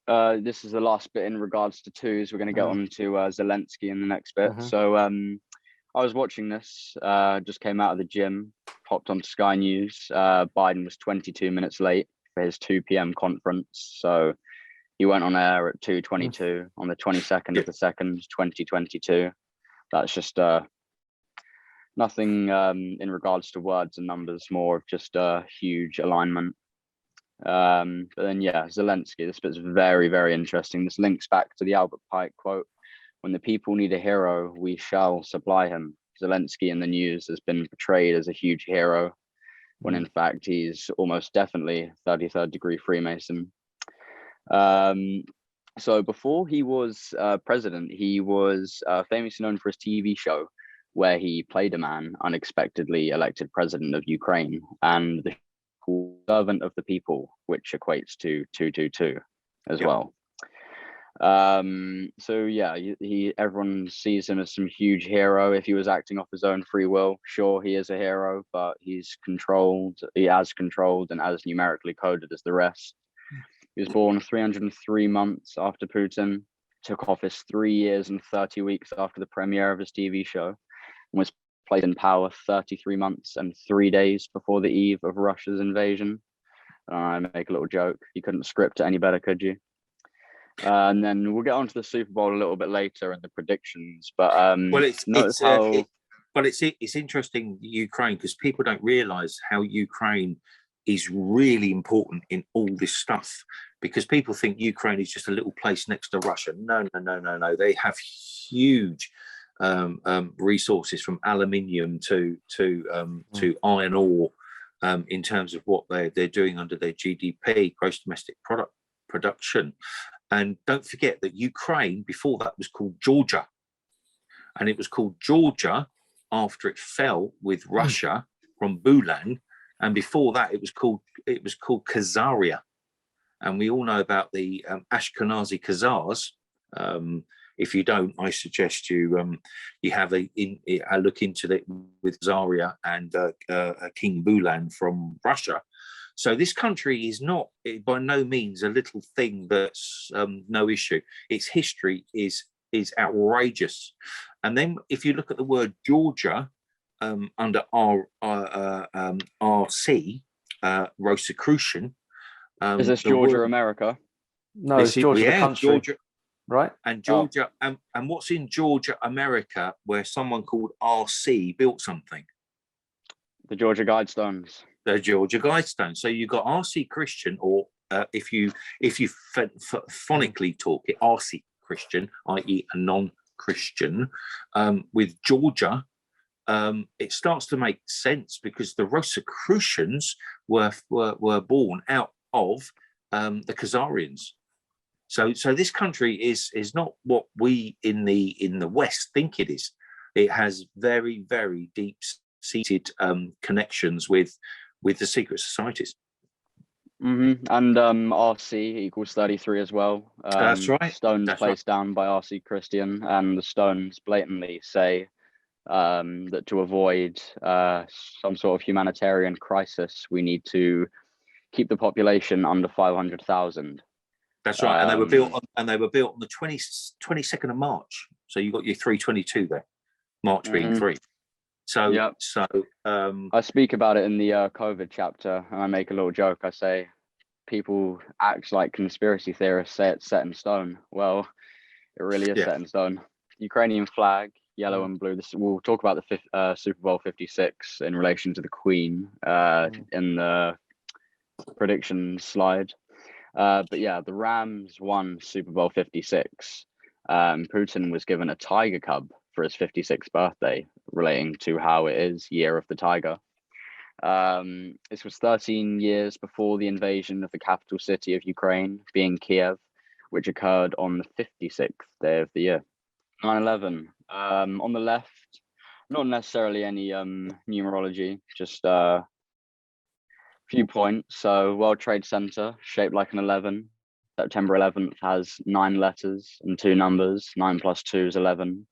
This is the last bit in regards to twos. We're going to get on to Zelensky in the next bit. So I was watching this, just came out of the gym, popped onto Sky News. Biden was 22 minutes late for his 2 p.m. conference. So he went on air at 2:22 on the 22nd of the 2nd, 2022. That's just nothing in regards to words and numbers, more of just a huge alignment. But then, Zelensky, this bit's very, very interesting. This links back to the Albert Pike quote, "When the people need a hero, we shall supply him." Zelensky in the news has been portrayed as a huge hero, when in fact he's almost definitely 33rd degree Freemason. So before he was president, he was famously known for his TV show, where he played a man unexpectedly elected president of Ukraine, and the servant of the people, which equates to 222 as well. Everyone sees him as some huge hero. If he was acting off his own free will, sure, he is a hero, but he's controlled, as numerically coded as the rest. He was born 303 months after Putin took office, 3 years and 30 weeks after the premiere of his TV show, and was placed in power 33 months and 3 days before the eve of Russia's invasion. I make a little joke. You couldn't script it any better, could you? And then we'll get on to the Super Bowl a little bit later and the predictions. But it's interesting, Ukraine, because people don't realize how Ukraine is really important in all this stuff, because people think Ukraine is just a little place next to Russia. No. They have huge resources, from aluminium to iron ore, in terms of what they're doing under their GDP, gross domestic production. And don't forget that Ukraine, before that, was called Georgia, and it was called Georgia after it fell with Russia from Bulan. And before that, it was called Khazaria. And we all know about the Ashkenazi Khazars. If you don't, I suggest you have a look into it with Khazaria and King Bulan from Russia. So this country is not, by no means, a little thing that's no issue. Its history is outrageous. And then if you look at the word Georgia, under RC, Rosicrucian. Is this Georgia, America? No, it's Georgia, the country. Georgia, right? And Georgia, and what's in Georgia, America, where someone called RC built something? The Georgia Guidestones. The Georgia Guidestones. So you got RC Christian, or if you phonically talk it, RC Christian, i.e. a non-Christian, with Georgia. It starts to make sense, because the Rosicrucians were born out of the Khazarians. So this country is not what we in the West think it is. It has very, very deep-seated connections with the secret societies. And RC equals 33 as well. That's right. Stones placed down by RC Christian, and the stones blatantly say that to avoid some sort of humanitarian crisis, we need to keep the population under 500,000. That's right, and they were built on the 22nd of March. So you got your 322 there, March being 3. So yep. I speak about it in the COVID chapter, and I make a little joke. I say people act like conspiracy theorists say it's set in stone. Well, it really is set in stone. Ukrainian flag, yellow and blue. We'll talk about the Super Bowl 56 in relation to the Queen in the prediction slide. But yeah, the Rams won Super Bowl 56. Putin was given a tiger cub for his 56th birthday, relating to how it is Year of the Tiger. This was 13 years before the invasion of the capital city of Ukraine, being Kiev, which occurred on the 56th day of the year. 9/11. On the left, not necessarily any numerology, just few points. So World Trade Center, shaped like an 11. September 11th has 9 letters and 2 numbers. 9 plus 2 is 11.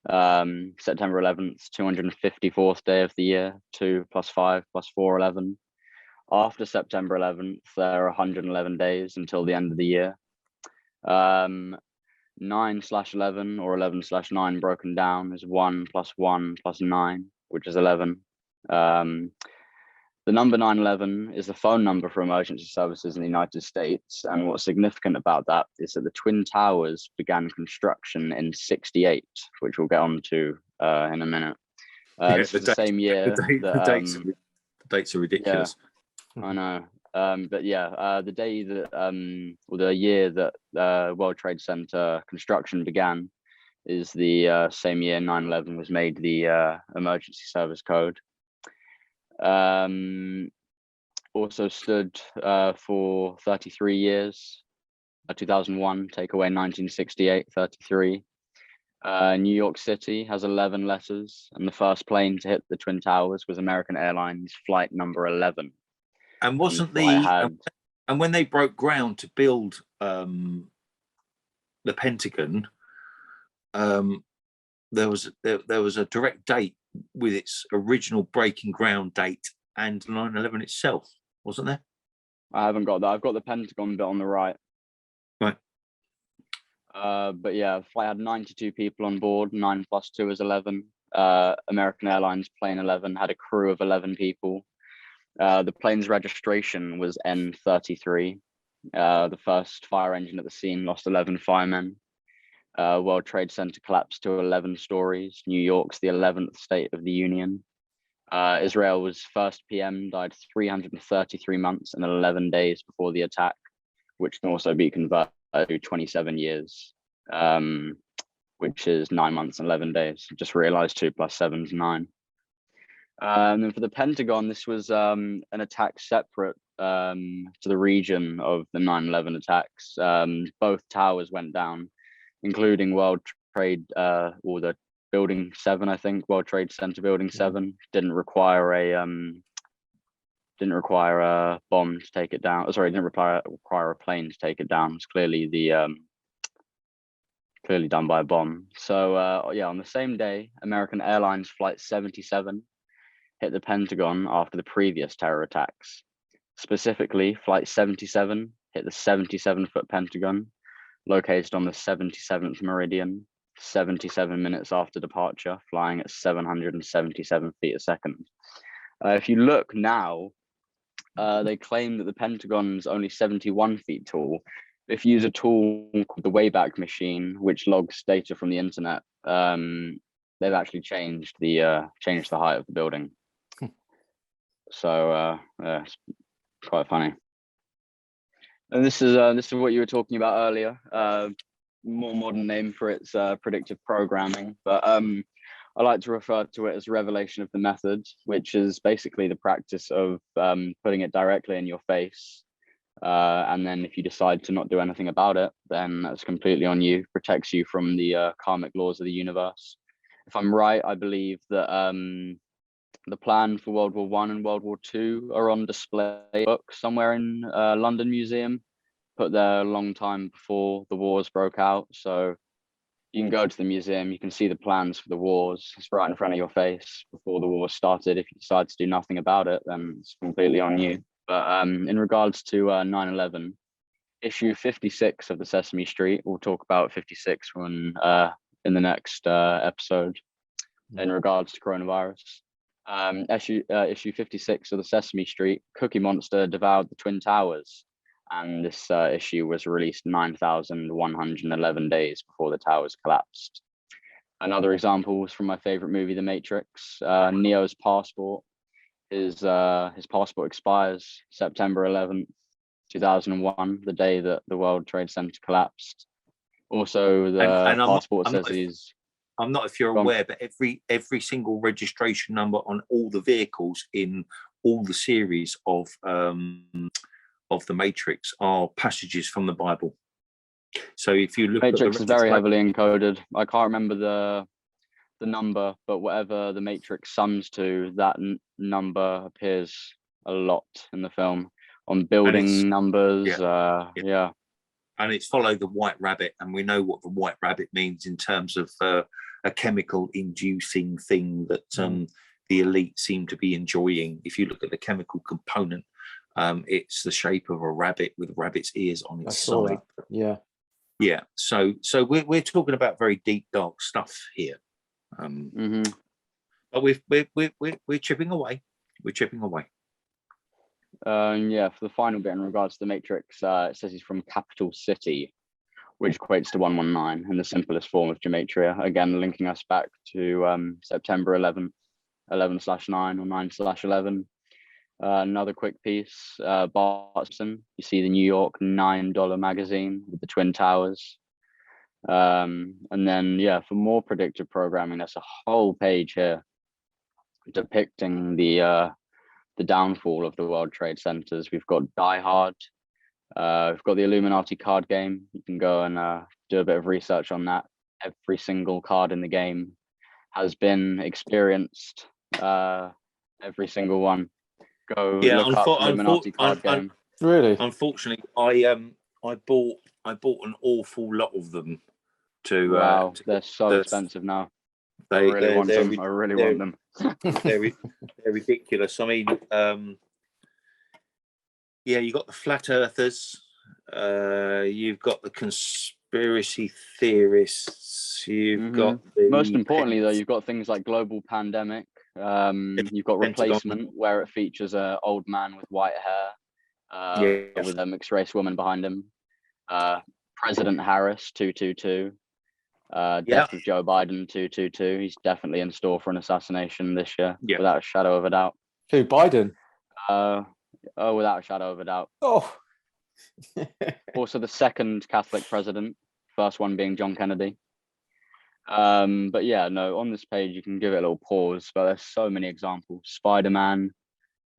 September 11th, 254th day of the year. 2 plus 5 plus 4, 11. After September 11th, there are 111 days until the end of the year. 9/11 or 11/9 broken down is 1 plus 1 plus 9, which is 11. The number 911 is the phone number for emergency services in the United States. And what's significant about that is that the Twin Towers began construction in 68, which we'll get on to in a minute. This was the same year. The dates are ridiculous. Yeah, I know. But yeah, the day that, or the year that World Trade Center construction began is the same year 9/11 was made the emergency service code. Also stood for 33 years, 2001, take away 1968, 33. New York City has 11 letters, and the first plane to hit the Twin Towers was American Airlines flight number 11. And wasn't and when they broke ground to build the Pentagon, there was a direct date with its original breaking ground date and 9/11 itself, wasn't there? I haven't got that. I've got the Pentagon bit on the right. Right. But yeah, the flight had 92 people on board. 9 plus 2 is 11. American Airlines plane 11 had a crew of 11 people. The plane's registration was N33. The first fire engine at the scene lost 11 firemen. World Trade Center collapsed to 11 stories. New York's the 11th state of the Union. Israel's first PM died 333 months and 11 days before the attack, which can also be converted to 27 years, which is 9 months and 11 days. Just realized 2 plus 7 is 9. And then for the Pentagon, this was an attack separate to the region of the 9/11 attacks. Both towers went down, including World Trade or the Building 7, I think. World Trade Center Building 7 didn't require a bomb to take it down. Sorry, didn't require a plane to take it down. It's clearly clearly done by a bomb. So yeah, on the same day, American Airlines Flight 77 hit the Pentagon after the previous terror attacks. Specifically, Flight 77 hit the 77-foot Pentagon, located on the 77th meridian, 77 minutes after departure, flying at 777 feet a second. If you look now, they claim that the Pentagon's only 71 feet tall. If you use a tool called the Wayback Machine, which logs data from the internet, they've actually changed the height of the building. So yeah, it's quite funny. And this is what you were talking about earlier. More modern name for its predictive programming, but I like to refer to it as revelation of the method, which is basically the practice of putting it directly in your face. And then if you decide to not do anything about it, then that's completely on you. Protects you from the karmic laws of the universe. If I'm right, I believe that the plan for World War I and World War II are on display books somewhere in London Museum, put there a long time before the wars broke out. So You can go to the museum, you can see the plans for the wars. It's right in front of your face before the war started. If you decide to do nothing about it, then it's completely on you. But in regards to 9/11, issue 56 of the Sesame Street, we'll talk about 56 when in the next episode in regards to coronavirus. Issue 56 of the Sesame Street, Cookie Monster devoured the Twin Towers. And this issue was released 9,111 days before the towers collapsed. Another example was from my favorite movie, The Matrix. Neo's passport. His passport expires September 11th, 2001, the day that the World Trade Center collapsed. Also, the passport says he's... I'm not if you're aware, but every single registration number on all the vehicles in all the series of the Matrix are passages from the Bible. So if you look Matrix at is very heavily encoded. I can't remember the number, but whatever the Matrix sums to, that number appears a lot in the film on building numbers. Yeah. And it's follow the white rabbit, and we know what the white rabbit means in terms of a chemical inducing thing that the elite seem to be enjoying. If you look at the chemical component, it's the shape of a rabbit with rabbit's ears on its side. Yeah. So we're talking about very deep, dark stuff here. But we're chipping away. We're chipping away. For the final bit in regards to the Matrix, it says he's from Capital City, which equates to 119 in the simplest form of gematria. Again, linking us back to September 11th, 11/9 or 9/11. Another quick piece, Boston. You see the New York $9 magazine with the Twin Towers. And then, for more predictive programming, there's a whole page here depicting the downfall of the World Trade Centers. We've got Die Hard. We've got the Illuminati card game. You can go and do a bit of research on that. Every single card in the game has been experienced. Every single one. Go look up Illuminati card game. Really? Unfortunately, I bought an awful lot of them. Wow, they're so expensive now. I really want them. They're ridiculous. I mean, you got the flat earthers, you've got the conspiracy theorists, you've got most importantly though, you've got things like global pandemic. You've got Replacement, where it features an old man with white hair, with a mixed race woman behind him. President Harris 222. Death of Joe Biden 222. He's definitely in store for an assassination this year, without a shadow of a doubt. Who, Biden? Without a shadow of a doubt. Oh. Also the second Catholic president, first one being John Kennedy. On this page you can give it a little pause, but there's so many examples. Spider-Man,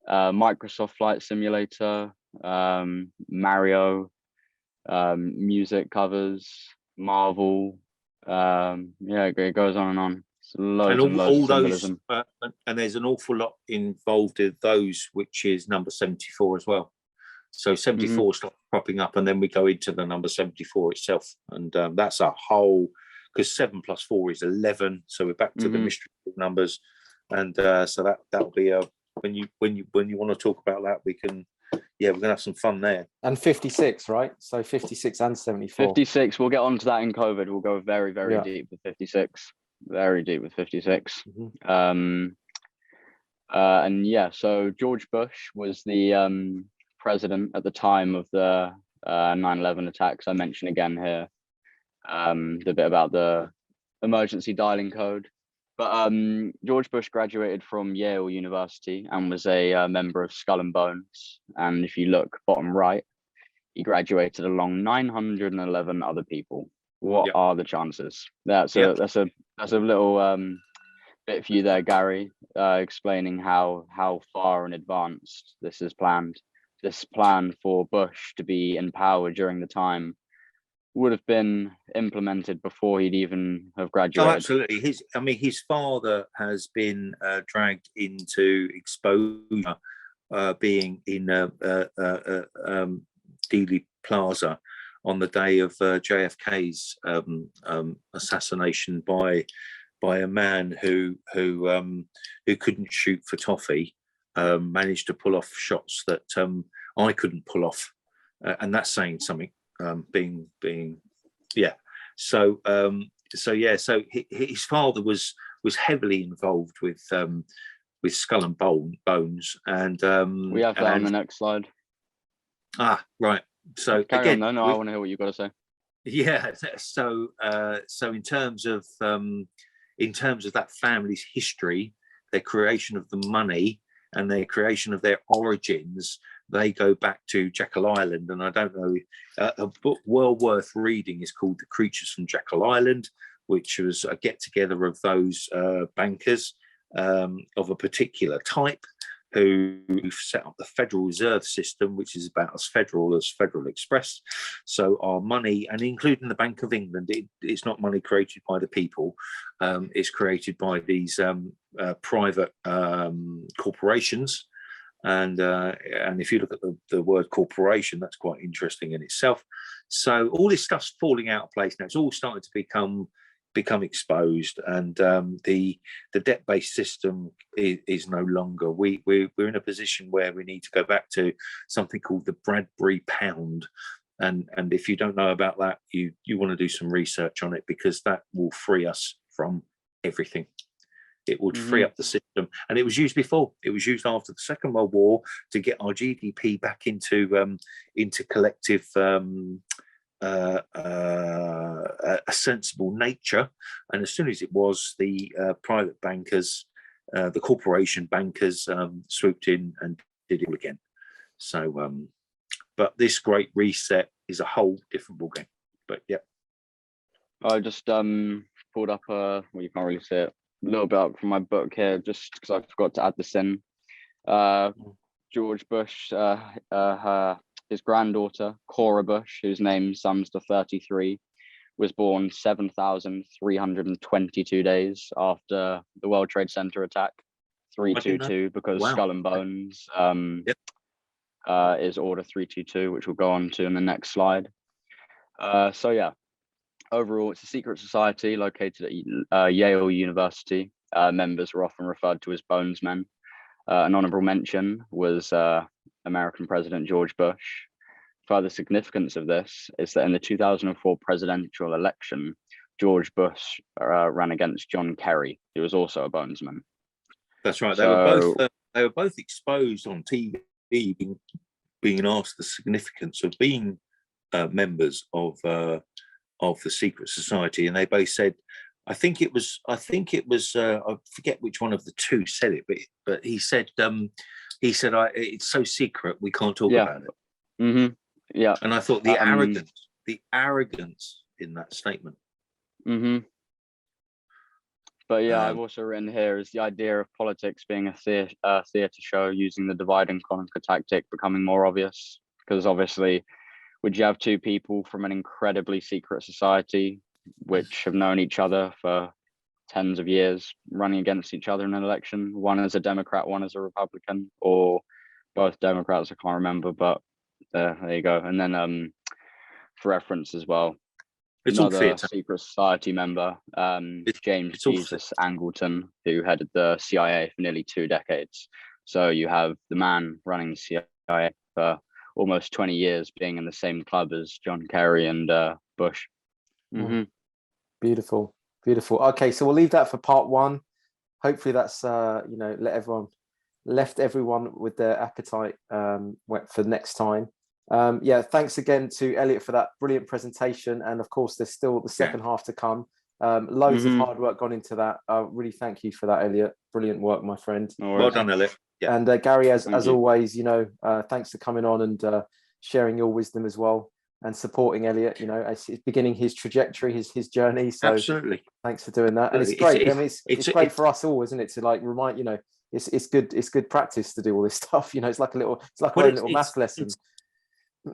Microsoft Flight Simulator, Mario, music covers, Marvel. It goes on and on. Loads and loads of symbolism. And there's an awful lot involved in those, which is number 74 as well. So 74 starts popping up, and then we go into the number 74 itself, and that's a whole, because 7 + 4 is 11. So we're back to the mystery numbers, and so that'll be when you want to talk about that, we can. We're gonna have some fun there. And 56, right? So 56 and 74. 56. We'll get onto that in COVID. We'll go very, very deep with 56. Very deep with 56. So George Bush was the president at the time of the 9/11 attacks. I mentioned again here the bit about the emergency dialing code. But George Bush graduated from Yale University and was a member of Skull and Bones. And if you look bottom right, he graduated along 911 other people. What are the chances? That's a little bit for you there, Gary, explaining how far in advance this is planned. This plan for Bush to be in power during the time would have been implemented before he'd even have graduated. Oh, absolutely. His father has been dragged into exposure, being in Dealey Plaza, on the day of JFK's assassination by a man who couldn't shoot for toffee, managed to pull off shots that I couldn't pull off, and that's saying something. So his father was heavily involved with Skull and Bones, and we have that on the next slide. Right. So carry on. No, I want to hear what you've got to say. Yeah. So in terms of that family's history, their creation of the money, and their creation of their origins, they go back to Jekyll Island. And I don't know, a book well worth reading is called The Creatures from Jekyll Island, which was a get together of those bankers of a particular type who set up the Federal Reserve System, which is about as federal as Federal Express. So our money, and including the Bank of England, it's not money created by the people. It's created by these private corporations. And if you look at the word corporation, that's quite interesting in itself. So all this stuff's falling out of place now. It's all starting to become exposed, and the debt-based system is no longer. We're in a position where we need to go back to something called the Bradbury pound, and if you don't know about that, you want to do some research on it, because that will free us from everything. It would free up the system, and it was used before. It was used after the Second World War to get our GDP back into collective. A sensible nature, and as soon as it was, the private bankers, the corporation bankers, swooped in and did it all again. So, but this great reset is a whole different ballgame. But yeah, I just pulled up well, you can't really see it, a little bit up from my book here, just because I forgot to add this in. George Bush, his granddaughter, Cora Bush, whose name sums to 33, was born 7,322 days after the World Trade Center attack, 322, because Skull and Bones is Order 322, which we'll go on to in the next slide. So yeah, overall, it's a secret society located at Yale University. Members were often referred to as Bonesmen. An honorable mention was American President George Bush. Further significance of this is that in the 2004 presidential election, George Bush ran against John Kerry, who was also a Bonesman. That's right. So, they were both exposed on TV, being asked the significance of being members of the secret society, and they both said, I think it was I forget which one of the two said it, but he said it's so secret we can't talk about it. Mm-hmm. Yeah. And I thought the arrogance in that statement. Mm-hmm. But yeah, I've also written here is the idea of politics being a theatre show using the divide and conquer tactic becoming more obvious, because obviously, would you have two people from an incredibly secret society which have known each other for tens of years running against each other in an election? One is a Democrat, one is a Republican, or both Democrats, I can't remember, but there you go. And then for reference as well, it's another secret society member, James Jesus Angleton, who headed the CIA for nearly 2 decades. So you have the man running the CIA for almost 20 years being in the same club as John Kerry and Bush. Mm-hmm. Beautiful. Okay, so we'll leave that for part 1. Hopefully that's left everyone with their appetite for next time. Thanks again to Elliot for that brilliant presentation, and of course there's still the second half to come. Loads of hard work gone into that. Really thank you for that, Elliot. Brilliant work, my friend. Well done, Elliot. Yeah. And Gary, as always, thanks for coming on and sharing your wisdom as well, and supporting Elliot, as he's beginning his trajectory, his journey. So absolutely, thanks for doing that. And it's great. It's great for us all, isn't it, to like remind, it's good practice to do all this stuff. It's like a little math lesson.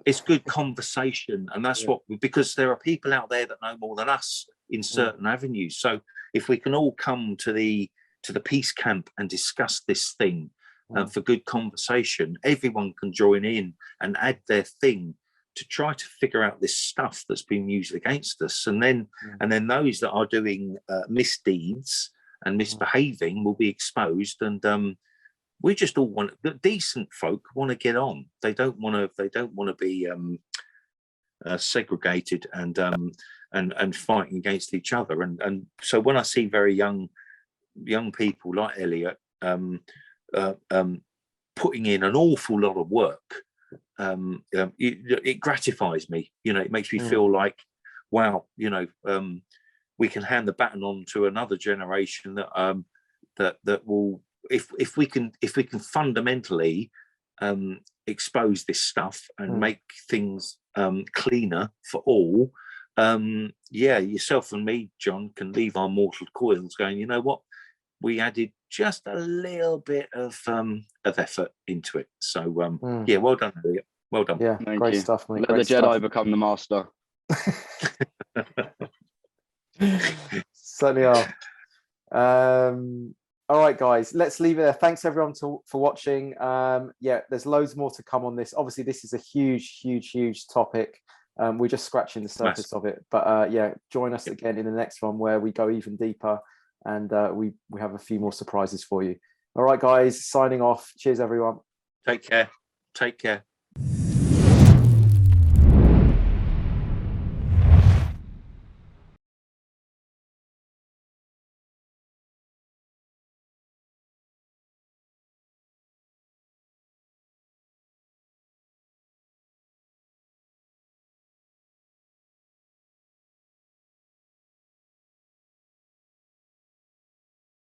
It's good conversation, and that's because there are people out there that know more than us in certain avenues. So if we can all come to the peace camp and discuss this thing for good conversation, everyone can join in and add their thing to try to figure out this stuff that's being used against us, and then those that are doing misdeeds and misbehaving will be exposed, and we just all want, the decent folk want to get on. They don't want to be segregated and fighting against each other, and so when I see very young people like Elliot putting in an awful lot of work, it gratifies me. It makes me feel like, wow, we can hand the baton on to another generation that will, if we can fundamentally expose this stuff and make things cleaner for all, yourself and me, John, can leave our mortal coils going, you know what, we added just a little bit of effort into it. So well done, Elliot. Well done. Yeah, Thank great you. stuff, mate. Let Great the Jedi stuff. become the master. Certainly are. All right, guys, let's leave it there. Thanks everyone for watching. There's loads more to come on this. Obviously, this is a huge topic. We're just scratching the surface of it, but join us again in the next one where we go even deeper, and we have a few more surprises for you. All right, guys, signing off. Cheers, everyone. Take care.